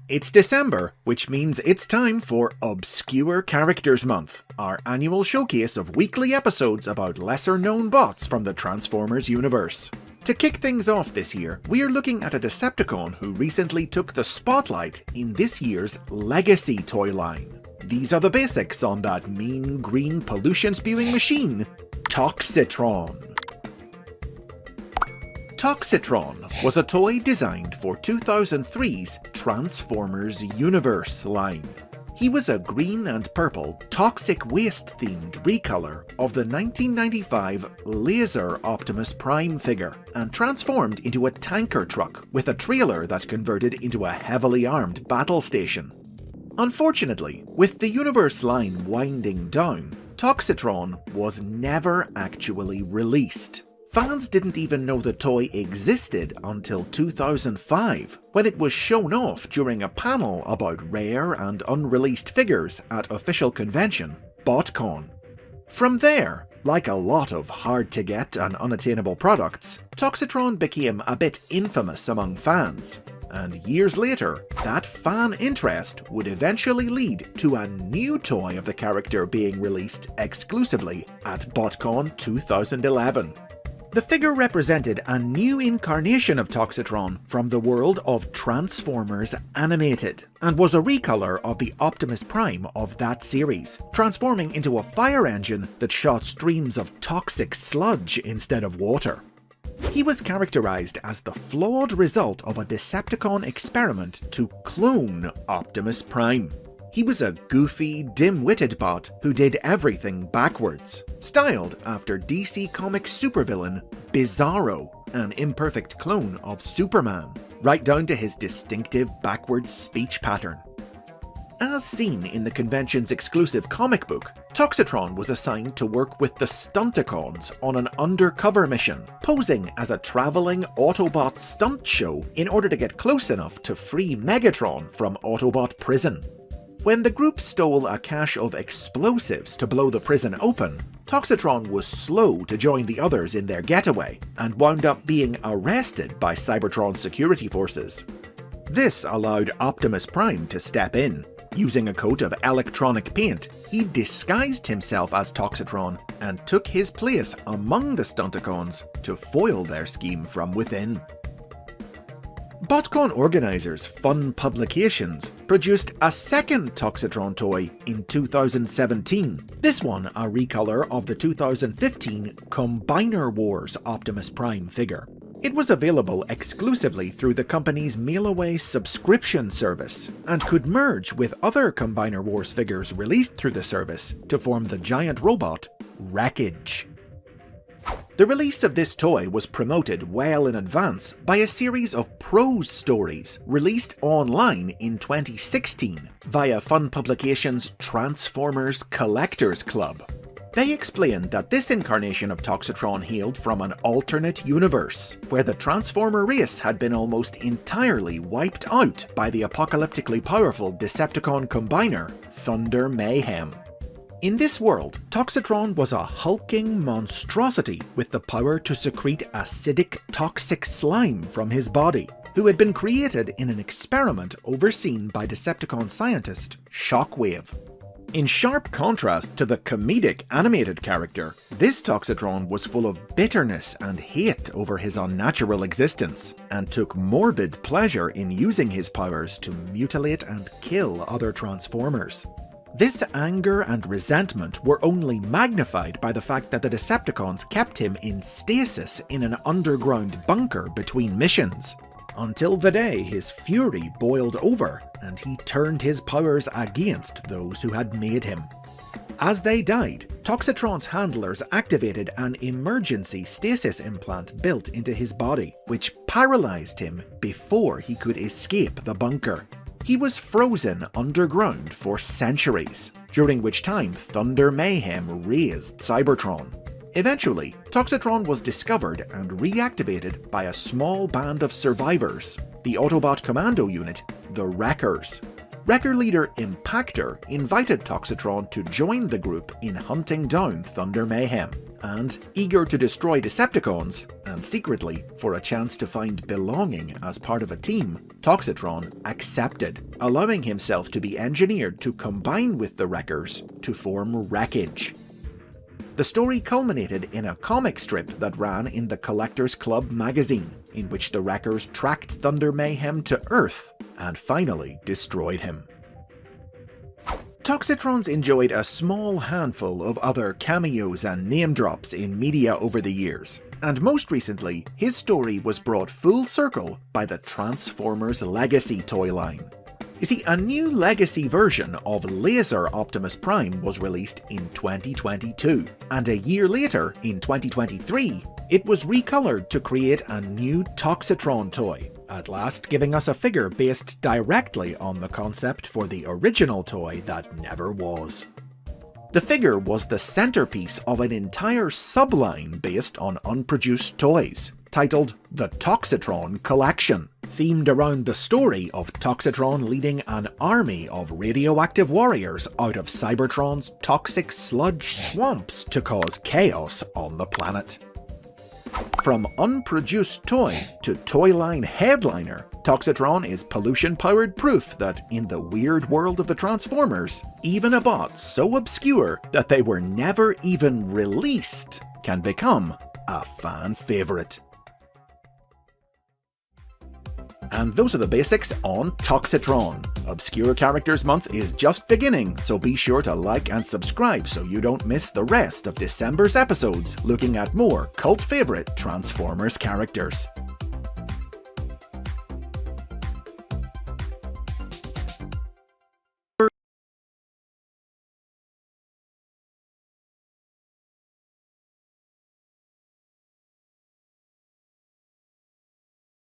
It's December, which means it's time for Obscure Characters Month, our annual showcase of weekly episodes about lesser-known bots from the Transformers universe. To kick things off this year, we are looking at a Decepticon who recently took the spotlight in this year's Legacy toy line. These are the basics on that mean green pollution-spewing machine, TOXITRON. TOXITRON was a toy designed for 2003's Transformers Universe line. He was a green and purple toxic waste-themed recolor of the 1995 Laser Optimus Prime figure, and transformed into a tanker truck with a trailer that converted into a heavily armed battle station. Unfortunately, with the Universe line winding down, TOXITRON was never actually released. Fans didn't even know the toy existed until 2005, when it was shown off during a panel about rare and unreleased figures at official convention, BotCon. From there, like a lot of hard-to-get and unattainable products, TOXITRON became a bit infamous among fans, and years later, that fan interest would eventually lead to a new toy of the character being released exclusively at BotCon 2011. The figure represented a new incarnation of TOXITRON from the world of Transformers Animated, and was a recolor of the Optimus Prime of that series, transforming into a fire engine that shot streams of toxic sludge instead of water. He was characterized as the flawed result of a Decepticon experiment to clone Optimus Prime. He was a goofy, dim-witted bot who did everything backwards, styled after DC Comics supervillain Bizarro, an imperfect clone of Superman, right down to his distinctive backwards speech pattern. As seen in the convention's exclusive comic book, TOXITRON was assigned to work with the Stunticons on an undercover mission, posing as a travelling Autobot stunt show in order to get close enough to free Megatron from Autobot prison. When the group stole a cache of explosives to blow the prison open, TOXITRON was slow to join the others in their getaway, and wound up being arrested by Cybertron security forces. This allowed Optimus Prime to step in. Using a coat of electronic paint, he disguised himself as TOXITRON and took his place among the Stunticons to foil their scheme from within. BotCon organisers Fun Publications produced a second TOXITRON toy in 2017, this one a recolor of the 2015 Combiner Wars Optimus Prime figure. It was available exclusively through the company's mail-away subscription service, and could merge with other Combiner Wars figures released through the service to form the giant robot Wreckage. The release of this toy was promoted well in advance by a series of prose stories released online in 2016 via Fun Publications' Transformers Collectors Club. They explained that this incarnation of TOXITRON hailed from an alternate universe, where the Transformer race had been almost entirely wiped out by the apocalyptically powerful Decepticon combiner, Thunder Mayhem. In this world, TOXITRON was a hulking monstrosity with the power to secrete acidic toxic slime from his body, who had been created in an experiment overseen by Decepticon scientist Shockwave. In sharp contrast to the comedic animated character, this TOXITRON was full of bitterness and hate over his unnatural existence, and took morbid pleasure in using his powers to mutilate and kill other Transformers. This anger and resentment were only magnified by the fact that the Decepticons kept him in stasis in an underground bunker between missions, until the day his fury boiled over and he turned his powers against those who had made him. As they died, TOXITRON's handlers activated an emergency stasis implant built into his body, which paralyzed him before he could escape the bunker. He was frozen underground for centuries, during which time Thunder Mayhem raised Cybertron. Eventually, TOXITRON was discovered and reactivated by a small band of survivors, the Autobot commando unit, the Wreckers. Wrecker leader Impactor invited Toxitron to join the group in hunting down Thunder Mayhem, and eager to destroy Decepticons, and secretly for a chance to find belonging as part of a team, Toxitron accepted, allowing himself to be engineered to combine with the Wreckers to form Wreckage. The story culminated in a comic strip that ran in the Collectors Club magazine, in which the Wreckers tracked Thunder Mayhem to Earth and finally destroyed him. Toxitrons enjoyed a small handful of other cameos and name drops in media over the years, and most recently, his story was brought full circle by the Transformers Legacy toy line. You see, a new legacy version of Laser Optimus Prime was released in 2022, and a year later, in 2023, it was recolored to create a new Toxitron toy, at last giving us a figure based directly on the concept for the original toy that never was. The figure was the centerpiece of an entire subline based on unproduced toys, titled the Toxitron Collection, themed around the story of Toxitron leading an army of radioactive warriors out of Cybertron's toxic sludge swamps to cause chaos on the planet. From unproduced toy to toy line headliner, Toxitron is pollution-powered proof that in the weird world of the Transformers, even a bot so obscure that they were never even released can become a fan favorite. And those are the basics on Toxitron. Obscure Characters Month is just beginning, so be sure to like and subscribe so you don't miss the rest of December's episodes looking at more cult favorite Transformers characters.